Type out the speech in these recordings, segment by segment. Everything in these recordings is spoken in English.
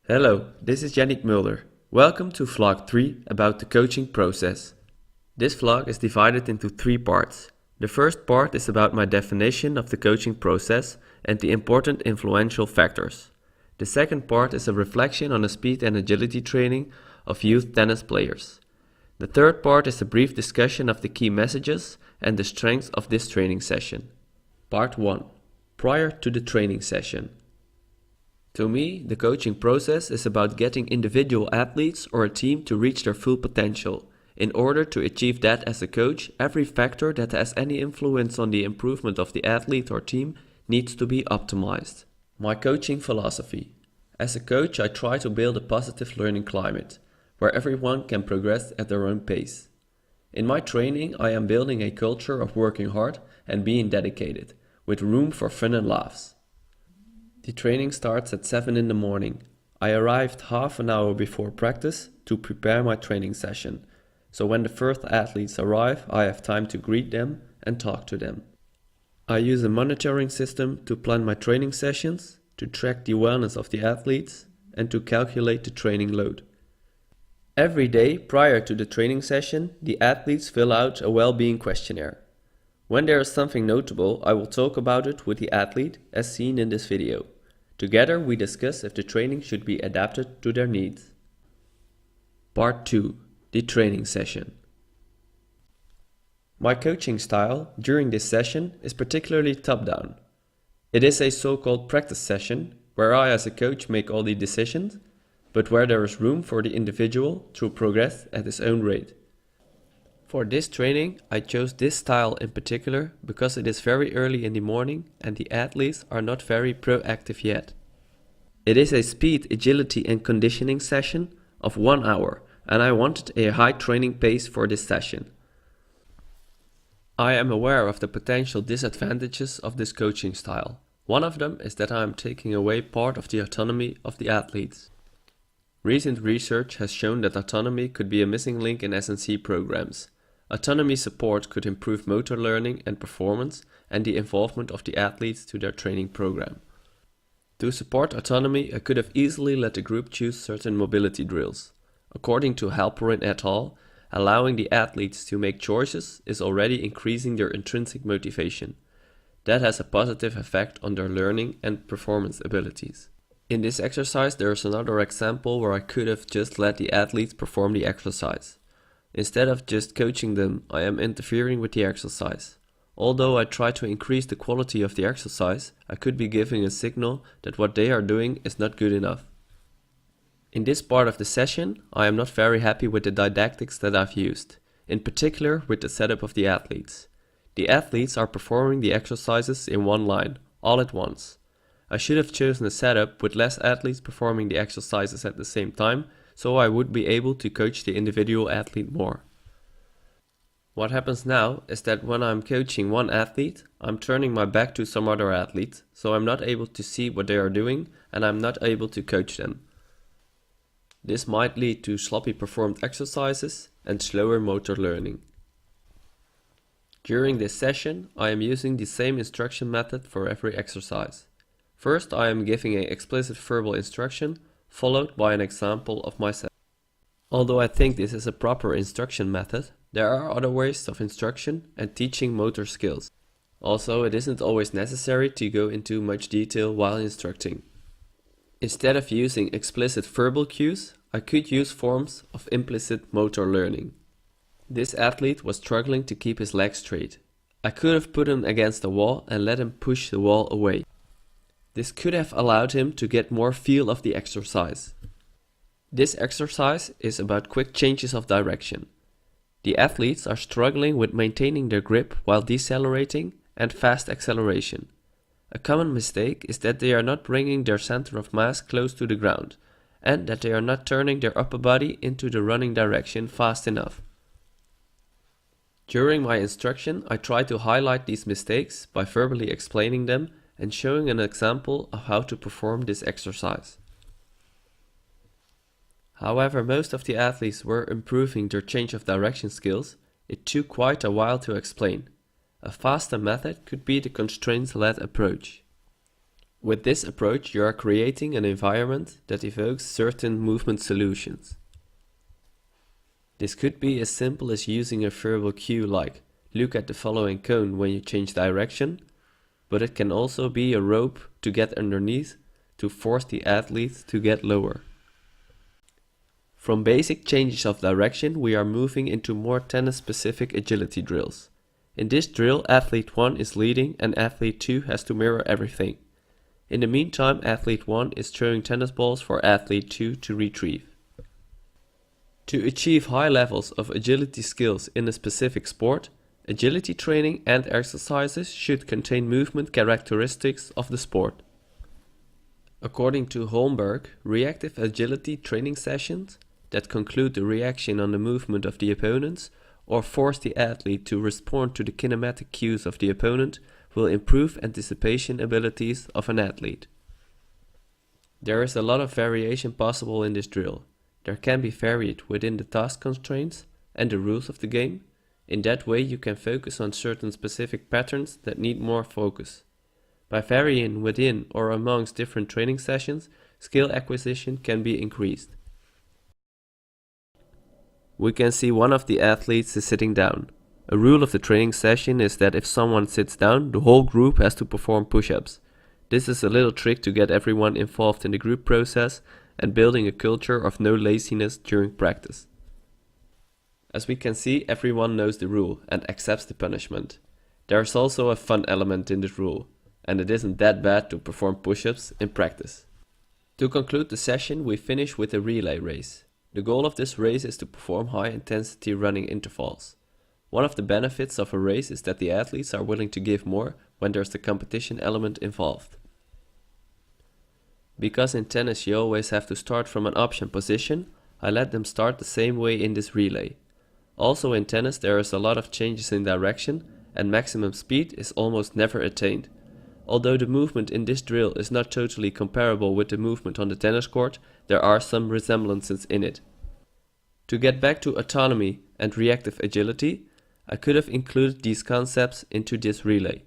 Hello, this is Yannic Mulder. Welcome to vlog 3 about the coaching process. This vlog is divided into 3 parts. The first part is about my definition of the coaching process and the important influential factors. The second part is a reflection on the speed and agility training of youth tennis players. The third part is a brief discussion of the key messages and the strengths of this training session. Part 1. Prior to the training session. To me, the coaching process is about getting individual athletes or a team to reach their full potential. In order to achieve that as a coach, every factor that has any influence on the improvement of the athlete or team needs to be optimized. My coaching philosophy. As a coach, I try to build a positive learning climate, where everyone can progress at their own pace. In my training, I am building a culture of working hard and being dedicated, with room for fun and laughs. The training starts at 7 in the morning. I arrived half an hour before practice to prepare my training session. So when the first athletes arrive, I have time to greet them and talk to them. I use a monitoring system to plan my training sessions, to track the wellness of the athletes, and to calculate the training load. Every day prior to the training session, the athletes fill out a well-being questionnaire. When there is something notable, I will talk about it with the athlete, as seen in this video. Together we discuss if the training should be adapted to their needs. Part 2. The training session. My coaching style during this session is particularly top-down. It is a so-called practice session, where I as a coach make all the decisions, but where there is room for the individual to progress at his own rate. For this training, I chose this style in particular because it is very early in the morning and the athletes are not very proactive yet. It is a speed, agility and conditioning session of 1 hour and I wanted a high training pace for this session. I am aware of the potential disadvantages of this coaching style. One of them is that I am taking away part of the autonomy of the athletes. Recent research has shown that autonomy could be a missing link in S&C programs. Autonomy support could improve motor learning and performance and the involvement of the athletes to their training program. To support autonomy, I could have easily let the group choose certain mobility drills. According to Halperin et al., allowing the athletes to make choices is already increasing their intrinsic motivation. That has a positive effect on their learning and performance abilities. In this exercise, there is another example where I could have just let the athletes perform the exercise. Instead of just coaching them, I am interfering with the exercise. Although I try to increase the quality of the exercise, I could be giving a signal that what they are doing is not good enough. In this part of the session, I am not very happy with the didactics that I've used, in particular with the setup of the athletes. The athletes are performing the exercises in one line, all at once. I should have chosen a setup with less athletes performing the exercises at the same time, so I would be able to coach the individual athlete more. What happens now is that when I'm coaching one athlete, I'm turning my back to some other athlete, so I'm not able to see what they are doing and I'm not able to coach them. This might lead to sloppy performed exercises and slower motor learning. During this session, I am using the same instruction method for every exercise. First, I am giving an explicit verbal instruction, followed by an example of myself. Although I think this is a proper instruction method, there are other ways of instruction and teaching motor skills. Also, it isn't always necessary to go into much detail while instructing. Instead of using explicit verbal cues, I could use forms of implicit motor learning. This athlete was struggling to keep his legs straight. I could have put him against the wall and let him push the wall away. This could have allowed him to get more feel of the exercise. This exercise is about quick changes of direction. The athletes are struggling with maintaining their grip while decelerating and fast acceleration. A common mistake is that they are not bringing their center of mass close to the ground and that they are not turning their upper body into the running direction fast enough. During my instruction, I try to highlight these mistakes by verbally explaining them and showing an example of how to perform this exercise. However, most of the athletes were improving their change of direction skills. It took quite a while to explain. A faster method could be the constraints-led approach. With this approach, you are creating an environment that evokes certain movement solutions. This could be as simple as using a verbal cue like, look at the following cone when you change direction, but it can also be a rope to get underneath to force the athlete to get lower. From basic changes of direction, we are moving into more tennis-specific agility drills. In this drill, athlete 1 is leading and athlete 2 has to mirror everything. In the meantime, athlete 1 is throwing tennis balls for athlete 2 to retrieve. To achieve high levels of agility skills in a specific sport, agility training and exercises should contain movement characteristics of the sport. According to Holmberg, reactive agility training sessions that conclude the reaction on the movement of the opponents or force the athlete to respond to the kinematic cues of the opponent will improve anticipation abilities of an athlete. There is a lot of variation possible in this drill. There can be varied within the task constraints and the rules of the game. In that way you can focus on certain specific patterns that need more focus. By varying within or amongst different training sessions, skill acquisition can be increased. We can see one of the athletes is sitting down. A rule of the training session is that if someone sits down, the whole group has to perform push-ups. This is a little trick to get everyone involved in the group process and building a culture of no laziness during practice. As we can see, everyone knows the rule and accepts the punishment. There is also a fun element in this rule, and it isn't that bad to perform push-ups in practice. To conclude the session, we finish with a relay race. The goal of this race is to perform high-intensity running intervals. One of the benefits of a race is that the athletes are willing to give more when there's the competition element involved. Because in tennis you always have to start from an option position, I let them start the same way in this relay. Also in tennis there is a lot of changes in direction and maximum speed is almost never attained. Although the movement in this drill is not totally comparable with the movement on the tennis court, there are some resemblances in it. To get back to autonomy and reactive agility, I could have included these concepts into this relay.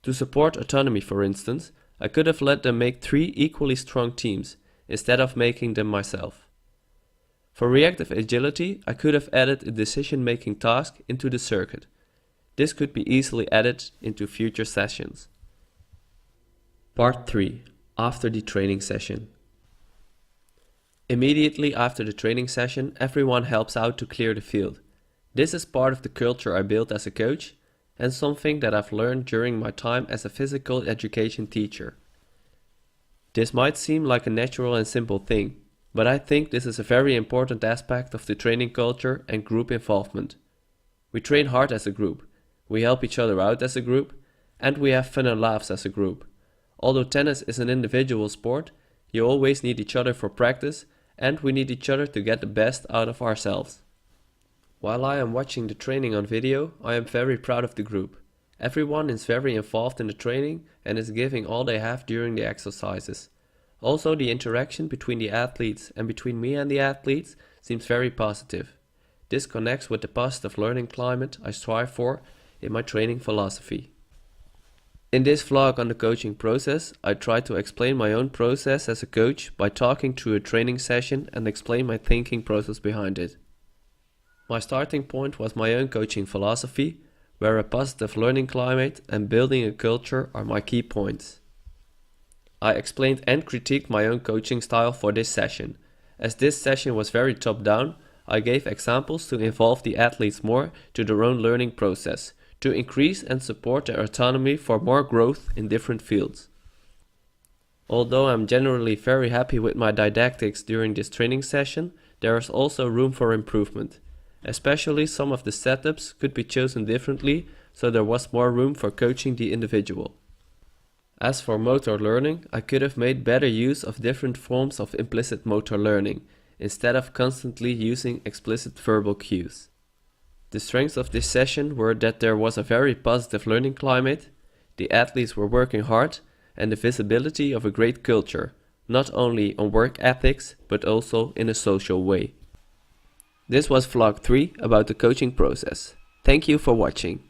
To support autonomy, for instance, I could have let them make 3 equally strong teams, instead of making them myself. For reactive agility, I could have added a decision-making task into the circuit. This could be easily added into future sessions. Part 3. After the training session. Immediately after the training session, everyone helps out to clear the field. This is part of the culture I built as a coach and something that I've learned during my time as a physical education teacher. This might seem like a natural and simple thing, but I think this is a very important aspect of the training culture and group involvement. We train hard as a group, we help each other out as a group, and we have fun and laughs as a group. Although tennis is an individual sport, you always need each other for practice, and we need each other to get the best out of ourselves. While I am watching the training on video, I am very proud of the group. Everyone is very involved in the training and is giving all they have during the exercises. Also, the interaction between the athletes and between me and the athletes seems very positive. This connects with the positive learning climate I strive for in my training philosophy. In this vlog on the coaching process, I try to explain my own process as a coach by talking through a training session and explain my thinking process behind it. My starting point was my own coaching philosophy, where a positive learning climate and building a culture are my key points. I explained and critiqued my own coaching style for this session. As this session was very top-down, I gave examples to involve the athletes more to their own learning process, to increase and support their autonomy for more growth in different fields. Although I'm generally very happy with my didactics during this training session, there is also room for improvement. Especially some of the setups could be chosen differently, so there was more room for coaching the individual. As for motor learning, I could have made better use of different forms of implicit motor learning, instead of constantly using explicit verbal cues. The strengths of this session were that there was a very positive learning climate, the athletes were working hard, and the visibility of a great culture, not only on work ethics, but also in a social way. This was vlog 3 about the coaching process. Thank you for watching.